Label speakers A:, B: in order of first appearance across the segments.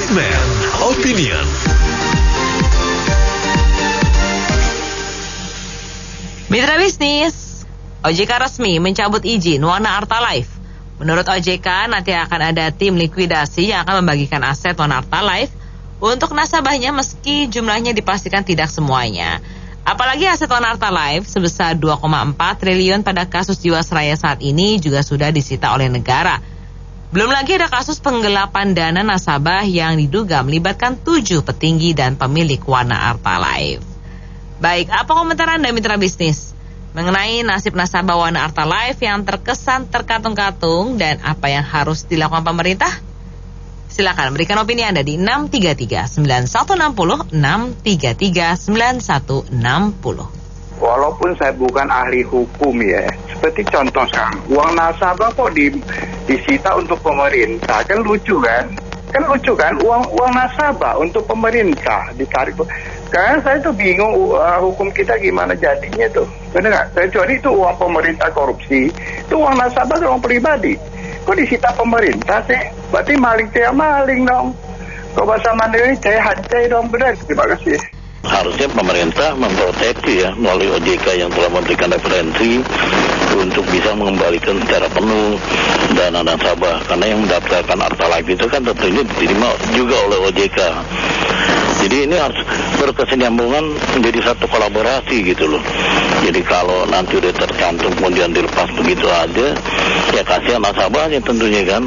A: Segmen Opinion.
B: Mitra bisnis, OJK resmi mencabut izin Wana Arta Life. Menurut OJK, nanti akan ada tim likuidasi yang akan membagikan aset Wana Arta Life untuk nasabahnya meski jumlahnya dipastikan tidak semuanya. Apalagi aset Wana Arta Life sebesar 2,4 triliun pada kasus Jiwasraya saat ini juga sudah disita oleh negara. Belum lagi ada kasus penggelapan dana nasabah yang diduga melibatkan 7 petinggi dan pemilik Wana Arta Life. Baik, apa komentar Anda mitra bisnis mengenai nasib nasabah Wana Arta Life yang terkesan terkatung-katung dan apa yang harus dilakukan pemerintah? Silakan berikan opini Anda di 633-9160, 633-9160.
C: Walaupun saya bukan ahli hukum ya, seperti contoh sekarang, uang nasabah kok disita untuk pemerintah, kan lucu kan? Kan lucu kan, uang nasabah untuk pemerintah ditarik. Karena saya tuh bingung hukum kita gimana jadinya tuh, benar nggak? Kecuali itu uang pemerintah korupsi, itu uang nasabah uang pribadi. Kok disita pemerintah sih? Berarti maling dong. Kalau bahasa Mandiri saya hancai dong, benar. Terima kasih.
D: Harusnya pemerintah memproteksi ya melalui OJK yang telah memberikan referensi untuk bisa mengembalikan secara penuh dana nasabah, karena yang mendaftarkan Arta Life itu kan tentunya diterima juga oleh OJK. Jadi ini harus berkesinambungan menjadi satu kolaborasi gitu loh. Jadi kalau nanti udah tercantum kemudian dilepas begitu aja, ya kasihan nasabahnya tentunya kan.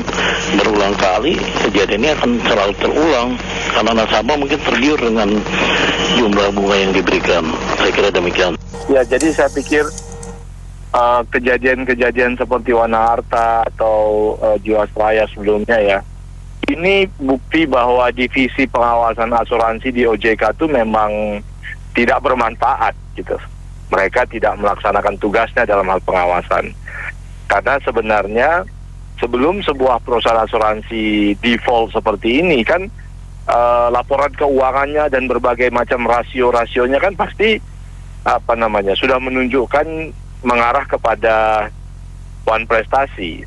D: Berulang kali kejadian ini akan selalu terulang karena nasabah mungkin tergiur dengan jumlah bunga yang diberikan. Saya kira demikian.
C: Ya, jadi saya pikir kejadian-kejadian seperti Wana Arta atau Jiwasraya sebelumnya ya, ini bukti bahwa divisi pengawasan asuransi di OJK itu memang tidak bermanfaat gitu. Mereka tidak melaksanakan tugasnya dalam hal pengawasan. Karena sebenarnya sebelum sebuah perusahaan asuransi default seperti ini kan laporan keuangannya dan berbagai macam rasio-rasionya kan pasti sudah menunjukkan mengarah kepada wan prestasi.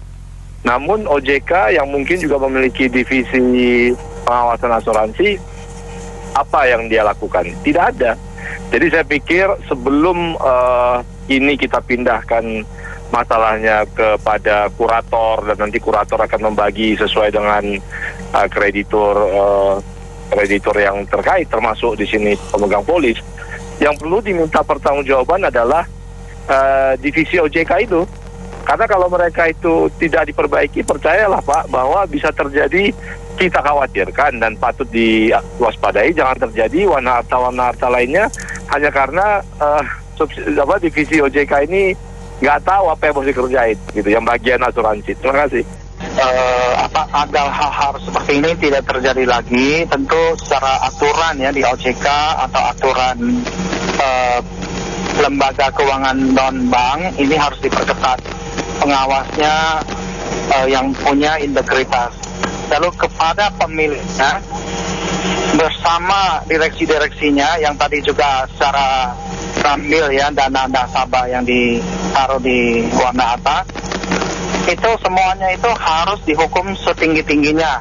C: Namun OJK yang mungkin juga memiliki divisi pengawasan asuransi, apa yang dia lakukan? Tidak ada. Jadi saya pikir sebelum ini kita pindahkan masalahnya kepada kurator dan nanti kurator akan membagi sesuai dengan kreditur yang terkait, termasuk di sini pemegang polis. Yang perlu diminta pertanggungjawaban adalah divisi OJK itu. Karena kalau mereka itu tidak diperbaiki, percayalah Pak, bahwa bisa terjadi, kita khawatirkan dan patut diwaspadai, jangan terjadi Wana Arta lainnya hanya karena divisi OJK ini nggak tahu apa yang mesti kerjain, gitu, yang bagian asuransi. Terima kasih.
E: Agar hal-hal seperti ini tidak terjadi lagi, tentu secara aturan ya di OJK atau aturan lembaga keuangan non-bank ini harus diperketat pengawasnya yang punya integritas. Lalu kepada pemiliknya bersama direksi-direksinya yang tadi juga secara ambil ya dana nasabah yang ditaruh di Wana Arta, itu semuanya itu harus dihukum setinggi-tingginya.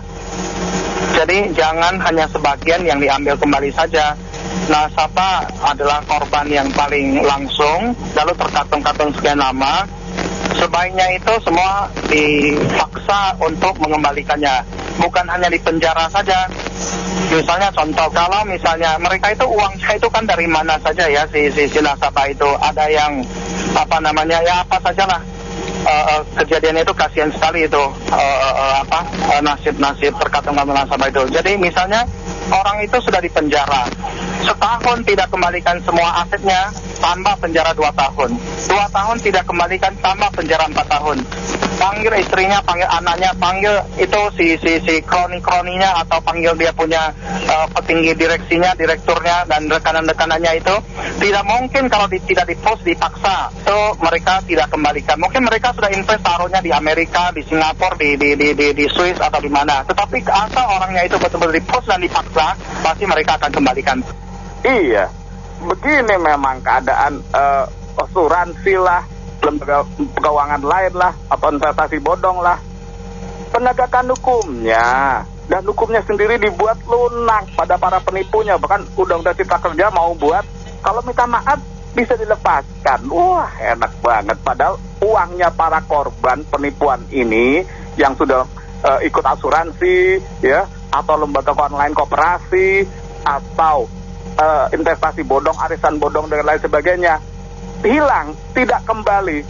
E: Jadi jangan hanya sebagian yang diambil kembali saja. Nasabah adalah korban yang paling langsung, lalu terkatung-katung sekian lama. Sebaiknya itu semua dipaksa untuk mengembalikannya, bukan hanya di penjara saja. Misalnya contoh, kalau misalnya mereka itu uangnya itu kan dari mana saja ya si nasabah itu, ada yang apa sajalah. Kejadian itu kasihan sekali itu nasib terkatung-katung nasabah itu. Jadi misalnya orang itu sudah dipenjara setahun, tidak kembalikan semua asetnya, tambah penjara 2 tahun. 2 tahun tidak kembalikan, tambah penjara 4 tahun. Panggil istrinya, panggil anaknya, panggil itu si kroni-kroninya, atau panggil dia punya petinggi direksinya, direkturnya, dan rekanan-rekanannya itu. Tidak mungkin kalau tidak di-post, dipaksa, itu mereka tidak kembalikan. Mungkin mereka sudah invest taruhnya di Amerika, di Singapura, di Swiss, atau di mana. Tetapi asal orangnya itu betul-betul di-post dan dipaksa, pasti mereka akan kembalikan.
C: Iya, begini memang keadaan asuransi lah, lembaga keuangan lain lah, atau investasi bodong lah. Penegakan hukumnya
E: dan hukumnya sendiri dibuat lunak pada para penipunya. Bahkan undang-undang cipta kerja mau buat kalau minta maaf bisa dilepaskan. Wah, enak banget. Padahal uangnya para korban penipuan ini yang sudah ikut asuransi, ya, atau lembaga online koperasi, atau investasi bodong, arisan bodong dan lain sebagainya, hilang, tidak kembali.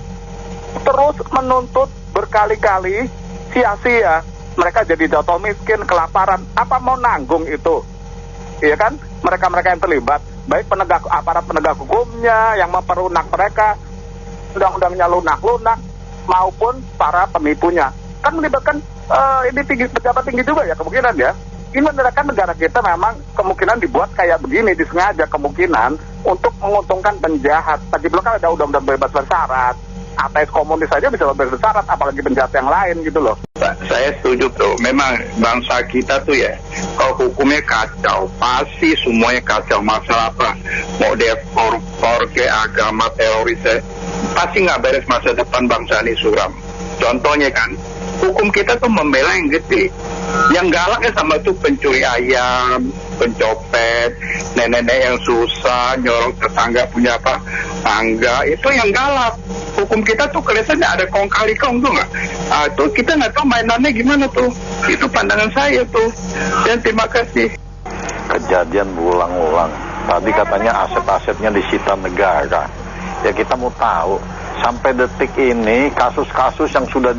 E: Terus menuntut berkali-kali, sia-sia. Mereka jadi jatuh miskin, kelaparan. Apa mau nanggung itu? Iya kan? Mereka-mereka yang terlibat, baik aparat penegak hukumnya yang memperunak mereka, undang-undangnya lunak-lunak, maupun para penipunya. Kan melibatkan ini pejabat tinggi juga ya kemungkinan ya. Ini menandakan negara kita memang kemungkinan dibuat kayak begini, disengaja kemungkinan untuk menguntungkan penjahat. Tadi belum kan ada undang-undang bebas bersyarat, ateis komunis saja bisa bebas bersyarat, apalagi penjahat yang lain gitu loh.
A: Saya setuju tuh, memang bangsa kita tuh ya, kalau hukumnya kacau, pasti semuanya kacau. Masalah apa, mau dia koruptor ke agama, teroris, pasti nggak beres masa depan bangsa ini suram. Contohnya kan, hukum kita tuh membela yang gede. Yang galaknya sama tuh pencuri ayam, pencopet, nenek-nenek yang susah, nyorong tetangga punya apa, tangga, itu yang galak. Hukum kita tuh kelihatannya ada kong kali kong tuh nggak? Tuh kita nggak tahu mainannya gimana tuh. Itu pandangan saya tuh. Dan terima kasih.
F: Kejadian berulang-ulang. Tadi katanya aset-asetnya disita negara. Ya kita mau tahu, sampai detik ini kasus-kasus yang sudah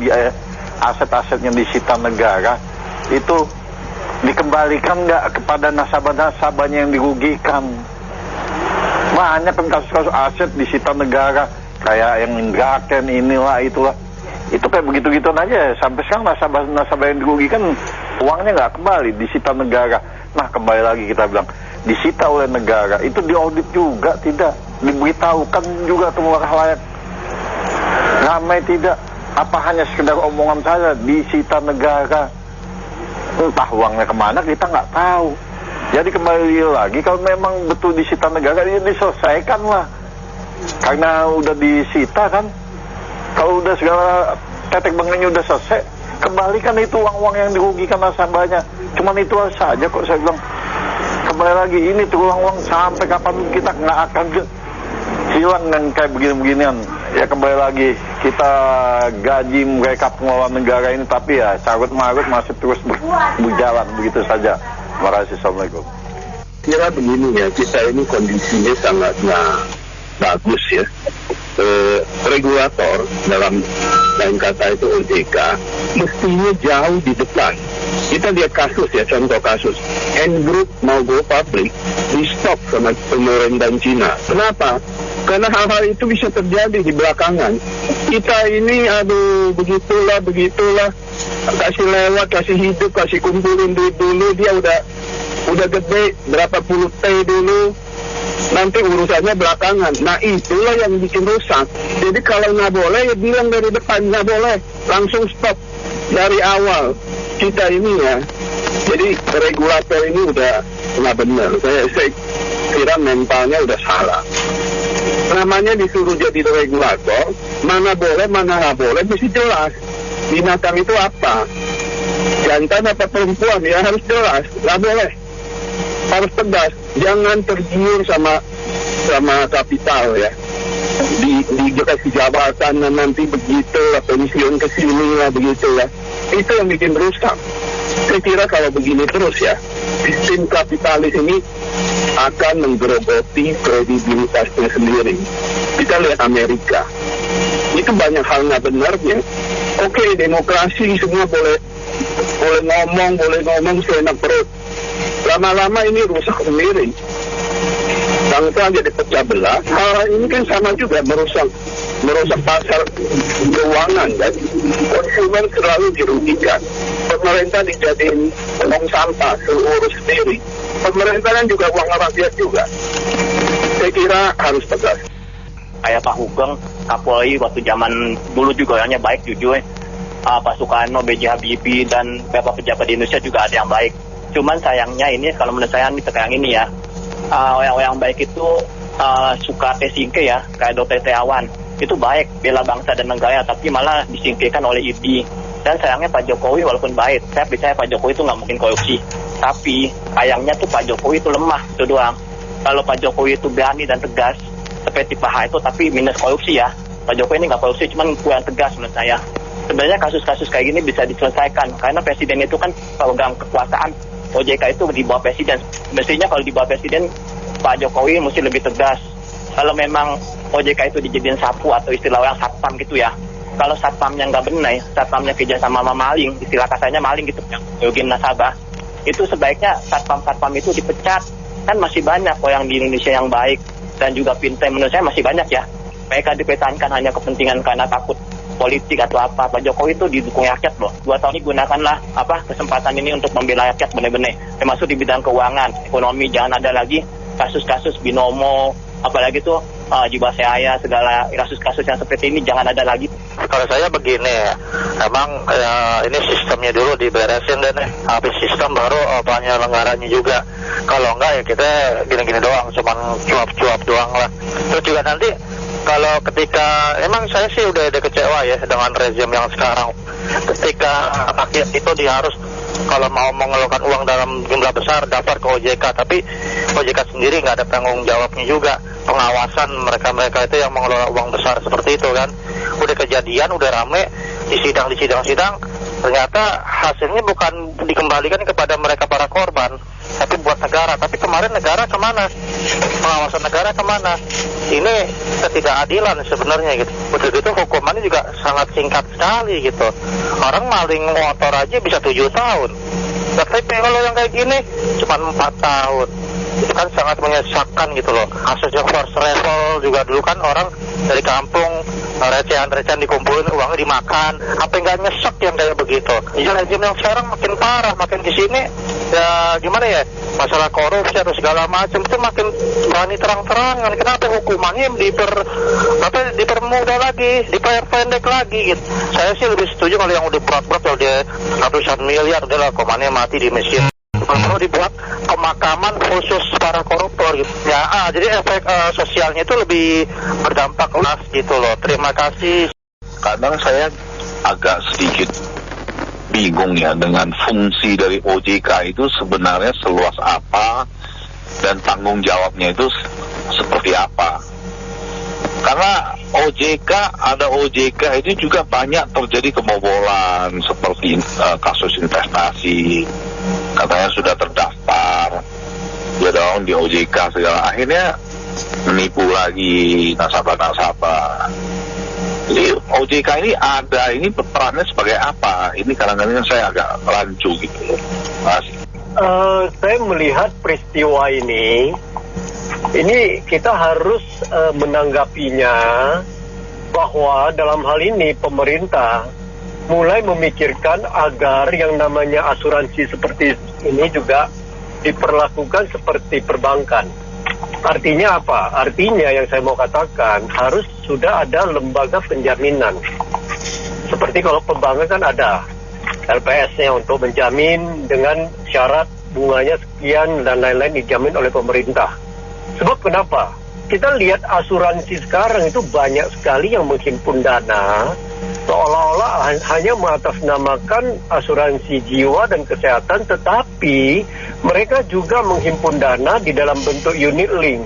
F: aset-asetnya disita negara itu dikembalikan nggak kepada nasabah-nasabahnya yang dirugikan. Banyak kan kasus-kasus aset disita negara, kayak yang Indraken inilah itulah. Itu kayak begitu-gitu aja. Sampai sekarang nasabah-nasabah yang dirugikan uangnya nggak kembali, disita negara. Nah kembali lagi kita bilang disita oleh negara, itu diaudit juga tidak, diberitahukan juga ke khalayak ramai tidak, apa hanya sekedar omongan saja disita negara. Entah uangnya kemana kita nggak tahu. Jadi kembali lagi, kalau memang betul disita negara, ini diselesaikan lah. Karena udah disita kan, kalau udah segala tetek bengeknya udah selesai, kembalikan itu uang-uang yang dirugikan nasabahnya. Cuman itu saja kok saya bilang. Kembali lagi, ini terulang-ulang sampai kapan kita nggak akan hilang yang kayak begini-beginian. Ya kembali lagi, kita gaji mereka pengelola negara ini, tapi ya carut-marut masih terus berjalan begitu saja. Terima kasih, Assalamualaikum.
A: Kira begini ya, kita ini kondisinya sangat bagus ya. Regulator dalam lain kata itu OJK mestinya jauh di depan. Kita lihat kasus ya, contoh kasus N Group mau go public, di stop sama pemerintahan Cina. Kenapa? Karena hal-hal itu bisa terjadi di belakangan. Kita ini begitulah, kasih lewat, kasih hidup, kasih kumpulin duit dulu, dia udah gede berapa puluh T dulu, nanti urusannya belakangan. Nah itulah yang bikin rusak. Jadi kalau nggak boleh ya bilang dari depan, nggak boleh, langsung stop dari awal. Kita ini ya, jadi regulator ini udah nggak benar. Saya kira mentalnya udah salah. Namanya disuruh jadi regulator, mana boleh mana nggak boleh mesti jelas. Binatang itu apa, jantan apa perempuan, ya harus jelas. Nggak boleh, harus tegas, jangan tergiur sama kapital ya. Dikasih jabatan nanti begitu lah, pensiun kesini lah begitu lah. Itu yang bikin rusak. Saya kira kalau begini terus ya, sistem kapitalis ini akan menggerogoti kredibilitasnya sendiri. Kita lihat Amerika, itu banyak hal nggak benarnya. Oke, demokrasi semua boleh ngomong seenak perut. Lama-lama ini rusak sendiri. Bangsa jadi pecah belah. Hal ini kan sama juga merusak pasar keuangan dan konsumen selalu dirugikan. Pemerintah dijadiin tong sampah, urus sendiri. Pemerintah kan juga uang rakyat juga. Saya kira harus tegas.
G: Kayak Pak Hugeng, Kapolri waktu zaman dulu juga orangnya baik, jujur. Pak Soekarno, B.J. Habibie dan beberapa pejabat di Indonesia juga ada yang baik. Cuman sayangnya ini, kalau menurut saya sekarang ini ya, orang-orang baik itu suka tersingkir ya, kayak Dr. Terawan. Itu baik, bela bangsa dan negara, tapi malah disingkirkan oleh IDI. Dan sayangnya Pak Jokowi walaupun baik, saya percaya Pak Jokowi itu nggak mungkin korupsi. Tapi sayangnya tuh Pak Jokowi itu lemah, itu doang. Kalau Pak Jokowi itu berani dan tegas, seperti Pak Harto tapi minus korupsi ya. Pak Jokowi ini nggak korupsi, cuman kurang tegas menurut saya. Sebenarnya kasus-kasus kayak gini bisa diselesaikan, karena presiden itu kan pemegang kekuasaan. OJK itu di bawah presiden. Mestinya kalau di bawah presiden, Pak Jokowi mesti lebih tegas. Kalau memang OJK itu dijadiin sapu atau istilah orang satpam gitu ya. Kalau satpamnya nggak benar, satpamnya kerja sama maling, istilah kasarnya maling gitu, yang merugikan nasabah, itu sebaiknya satpam-satpam itu dipecat. Kan masih banyak orang di Indonesia yang baik dan juga pintar, menurut saya masih banyak ya. Mereka dipertahankan hanya kepentingan karena takut politik atau apa. Pak Jokowi itu didukung rakyat loh. 2 tahun ini gunakanlah kesempatan ini untuk membela rakyat benar-benar. Termasuk di bidang keuangan, ekonomi, jangan ada lagi kasus-kasus binomo, apalagi tuh Jiwasraya, segala kasus-kasus yang seperti ini jangan ada lagi.
E: Kalau saya begini, emang ini sistemnya dulu diberesin deh nih. Habis sistem baru penyelenggaranya juga. Kalau enggak ya kita gini-gini doang, cuman cuap-cuap doang lah. Terus juga nanti kalau ketika, emang saya sih udah kecewa ya dengan rezim yang sekarang. Ketika rakyat itu dia harus kalau mau mengeluarkan uang dalam jumlah besar daftar ke OJK, tapi OJK sendiri nggak ada tanggung jawabnya juga, pengawasan mereka itu yang mengelola uang besar seperti itu kan. Udah kejadian, udah rame di sidang, ternyata hasilnya bukan dikembalikan kepada mereka para korban, tapi buat negara. Tapi kemarin negara kemana? Pengawasan negara kemana? Ini ketidakadilan sebenarnya gitu. Udah gitu hukumannya juga sangat singkat sekali gitu. Orang maling motor aja bisa 7 tahun. Tapi kalau yang kayak gini cuma 4 tahun. Itu kan sangat menyesakkan gitu loh. Kasusnya first travel juga dulu kan orang dari kampung recehan-recehan dikumpulin, uangnya dimakan. Apa nggak nyesek yang kayak begitu? Ya rezim yang sekarang makin parah, makin kesini ya gimana ya, masalah korupsi atau segala macam itu makin berani terang-terangan. Kenapa hukumannya dipermudah lagi, diperpendek lagi gitu. Saya sih lebih setuju kalau yang udah berat-berat, kalau dia ratusan miliar udah lah hukumannya mati di mesin. Perlu dibuat pemakaman khusus para koruptor gitu. Ya, jadi efek sosialnya itu lebih berdampak luas gitu loh. Terima kasih.
F: Kadang saya agak sedikit bingung ya dengan fungsi dari OJK itu sebenarnya seluas apa dan tanggung jawabnya itu seperti apa. Karena ada OJK itu juga banyak terjadi kebobolan seperti kasus investasi, katanya sudah terdaftar ya dong di OJK segala, akhirnya menipu lagi nasabah. Jadi OJK ini perannya sebagai apa? Ini kadang-kadang saya agak rancu gitu.
H: Saya melihat peristiwa ini kita harus menanggapinya bahwa dalam hal ini pemerintah mulai memikirkan agar yang namanya asuransi seperti ini juga diperlakukan seperti perbankan. Artinya apa? Artinya yang saya mau katakan harus sudah ada lembaga penjaminan. Seperti kalau perbankan kan ada LPS-nya untuk menjamin dengan syarat bunganya sekian dan lain-lain dijamin oleh pemerintah. Sebab kenapa? Kita lihat asuransi sekarang itu banyak sekali yang menghimpun dana seolah-olah hanya mengatasnamakan asuransi jiwa dan kesehatan, tetapi mereka juga menghimpun dana di dalam bentuk unit link.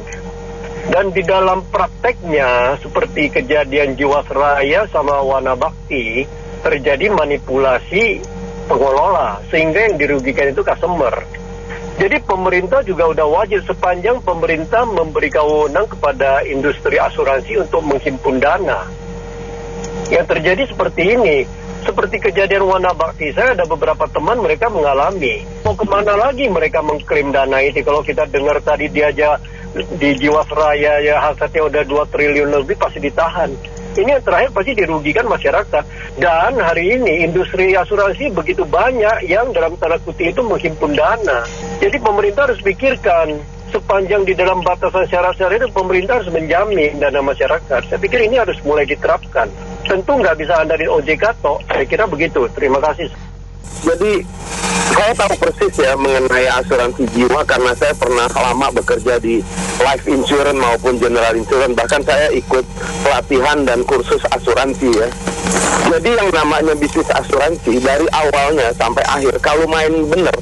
H: Dan di dalam prakteknya seperti kejadian Jiwasraya sama Wanabakti terjadi manipulasi pengelola sehingga yang dirugikan itu customer. Jadi pemerintah juga udah wajib, sepanjang pemerintah memberi kewenangan kepada industri asuransi untuk menghimpun dana. Yang terjadi seperti ini, seperti kejadian Wanabakti, saya ada beberapa teman mereka mengalami. Mau kemana lagi mereka mengklaim dana itu? Kalau kita dengar tadi dia aja di Jiwasraya ya hasilnya udah 2 triliun lebih pasti ditahan. Ini yang terakhir pasti dirugikan masyarakat. Dan hari ini industri asuransi begitu banyak yang dalam tanda kutip itu menghimpun dana. Jadi pemerintah harus pikirkan, sepanjang di dalam batasan syarat-syarat itu pemerintah harus menjamin dana masyarakat. Saya pikir ini harus mulai diterapkan. Tentu nggak bisa andalin OJK toh. Saya kira begitu. Terima kasih.
A: Jadi saya tahu persis ya mengenai asuransi jiwa karena saya pernah lama bekerja di life insurance maupun general insurance. Bahkan saya ikut pelatihan dan kursus asuransi ya. Jadi yang namanya bisnis asuransi dari awalnya sampai akhir, kalau main bener,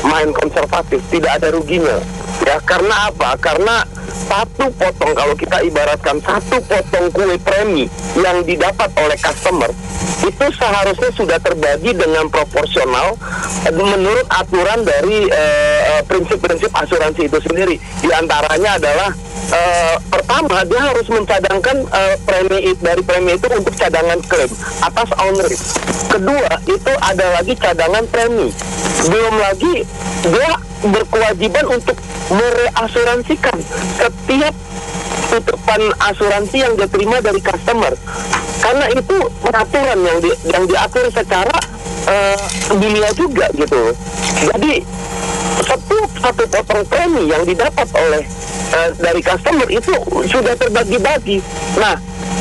A: main konservatif, tidak ada ruginya. Ya, karena apa? Karena satu potong, kalau kita ibaratkan satu potong kue premi yang didapat oleh customer, itu seharusnya sudah terbagi dengan proporsional menurut aturan dari prinsip-prinsip asuransi itu sendiri. Di antaranya adalah pertama, dia harus mencadangkan dari premi itu untuk cadangan klaim atas own risk. Kedua, itu ada lagi cadangan premi. Belum lagi dia berkewajiban untuk mereasuransikan setiap tutupan asuransi yang dia terima dari customer. Karena itu peraturan yang diatur secara dunia juga gitu. Jadi satu potong premi yang didapat oleh dari customer itu sudah terbagi-bagi. Nah,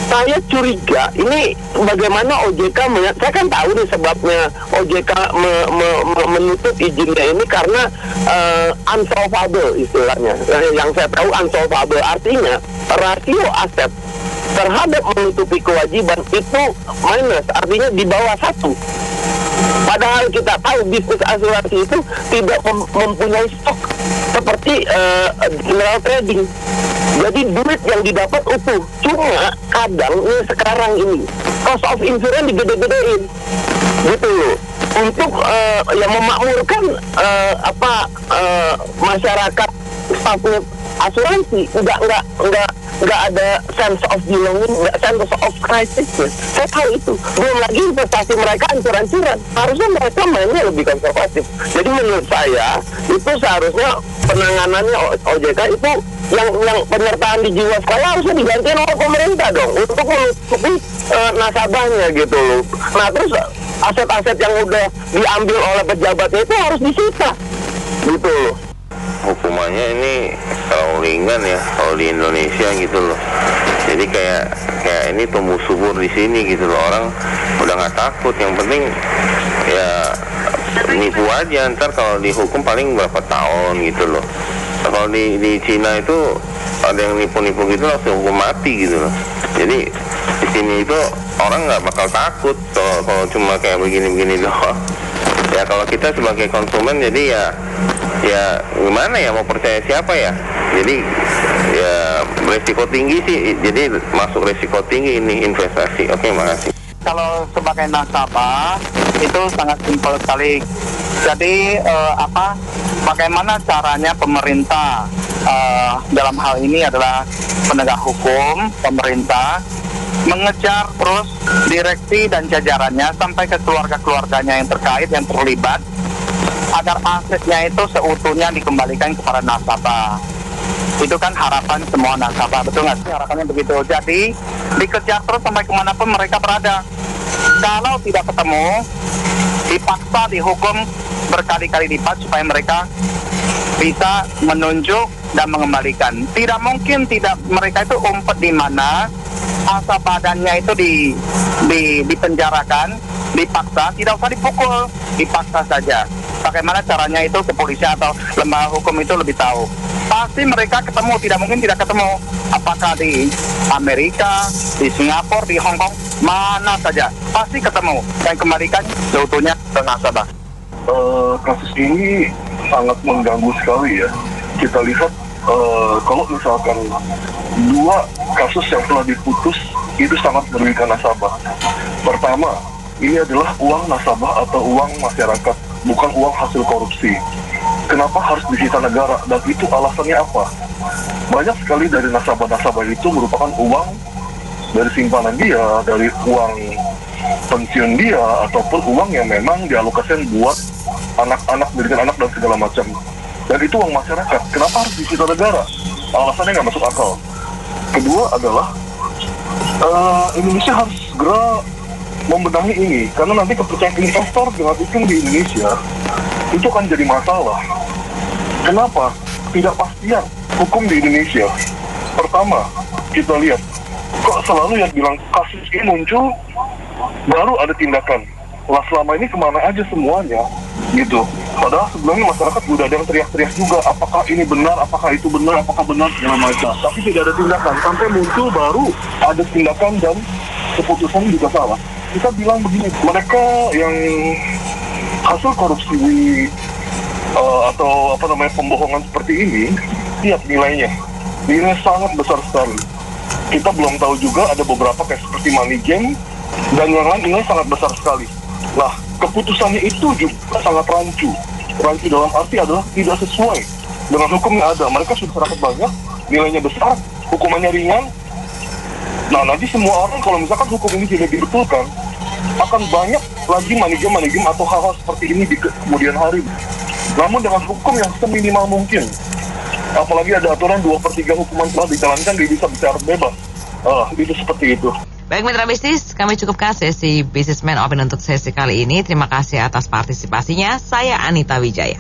A: saya curiga ini bagaimana OJK saya kan tahu nih sebabnya OJK menutup izinnya ini karena unsolvable istilahnya. Yang saya tahu unsolvable artinya rasio aset terhadap menutupi kewajiban itu minus, artinya di bawah 1. Padahal kita tahu bisnis asuransi itu tidak mempunyai stok seperti general trading. Jadi duit yang didapat utuh. Cuma kadang sekarang ini cost of insurance digede-gedein, gitu loh. Untuk yang memakmurkan masyarakat stafnya asuransi, nggak ada sense of belonging, nggak sense of crisis. Saya tahu itu. Belum lagi investasi mereka ancur-ancuran. Harusnya mereka mainnya lebih konservatif. Jadi menurut saya itu seharusnya penanganannya OJK itu yang penyertaan di jiwasraya harusnya digantiin oleh pemerintah dong untuk menutupi nasabahnya gitu loh. Nah terus aset-aset yang udah diambil oleh pejabatnya itu harus disita gitu loh.
I: Hukumannya ini kalau ringan ya kalau di Indonesia gitu loh. Jadi kayak ini tumbuh subur di sini gitu loh. Orang udah nggak takut. Yang penting ya nipu aja. Ntar kalau dihukum paling berapa tahun gitu loh. Nah, kalau di Cina itu ada yang nipu-nipu gitu langsung hukum mati gitu loh. Jadi di sini itu orang nggak bakal takut kalau cuma kayak begini-begini doang. Ya kalau kita sebagai konsumen jadi ya gimana ya, mau percaya siapa ya? Jadi ya resiko tinggi sih, jadi masuk resiko tinggi ini investasi. Oke, makasih.
E: Kalau sebagai nasabah itu sangat simpel sekali. Jadi bagaimana caranya pemerintah dalam hal ini adalah penegak hukum, pemerintah mengejar terus direksi dan jajarannya sampai ke keluarga-keluarganya yang terkait, yang terlibat, agar asetnya itu seutuhnya dikembalikan kepada nasabah. Itu kan harapan semua nasabah, betul nggak sih? Harapannya begitu. Jadi dikejar terus sampai kemanapun mereka berada. Kalau tidak ketemu, dipaksa dihukum berkali-kali lipat supaya mereka bisa menunjuk dan mengembalikan. Tidak mungkin mereka itu umpet di mana asal badannya itu dipenjarakan, dipaksa, tidak usah dipukul, dipaksa saja. Bagaimana caranya itu kepolisian atau lembaga hukum itu lebih tahu. Pasti mereka ketemu, tidak mungkin tidak ketemu. Apakah di Amerika, di Singapura, di Hong Kong, mana saja, pasti ketemu dan kembalikan seutuhnya ke nasabah.
J: Kasus ini sangat mengganggu sekali ya. Kita lihat kalau misalkan 2 kasus yang telah diputus itu sangat merugikan nasabah. Pertama, ini adalah uang nasabah atau uang masyarakat, bukan uang hasil korupsi. Kenapa harus disita negara? Dan itu alasannya apa? Banyak sekali dari nasabah-nasabah itu merupakan uang dari simpanan dia, dari uang pensiun dia, ataupun uang yang memang dialokasikan buat anak-anak, pendidikan anak dan segala macam. Dan itu uang masyarakat. Kenapa harus disita negara? Alasannya nggak masuk akal. Kedua adalah Indonesia harus segera membenahi ini, karena nanti kepercayaan investor dengan iklim di Indonesia itu akan jadi masalah. Kenapa? Ketidakpastian hukum di Indonesia. Pertama, kita lihat kok selalu yang bilang kasus ini muncul baru ada tindakan. Lah selama ini kemana aja semuanya gitu. Padahal sebelumnya masyarakat sudah ada yang teriak-teriak juga, apakah ini benar, apakah itu benar, apakah benar, segala macam. Tapi tidak ada tindakan, sampai muncul baru ada tindakan dan keputusan juga salah. kita bilang begini, mereka yang hasil korupsi atau pembohongan seperti ini, lihat nilainya sangat besar sekali. Kita belum tahu juga ada beberapa kayak seperti money game dan yang lain nilai sangat besar sekali. Nah, keputusannya itu juga sangat rancu dalam arti adalah tidak sesuai dengan hukum yang ada. Mereka sudah sangat banyak, nilainya besar, hukumannya ringan. Nah, nanti semua orang kalau misalkan hukum ini tidak dibetulkan, akan banyak lagi money game atau hal-hal seperti ini di kemudian hari. Namun dengan hukum yang seminimal mungkin, apalagi ada aturan 2/3 hukuman telah dijalankan, dia bisa bicara bebas. Itu seperti itu.
B: Baik mitra bisnis, kami cukupkan sesi Businessman Open untuk sesi kali ini. Terima kasih atas partisipasinya. Saya Anita Wijaya.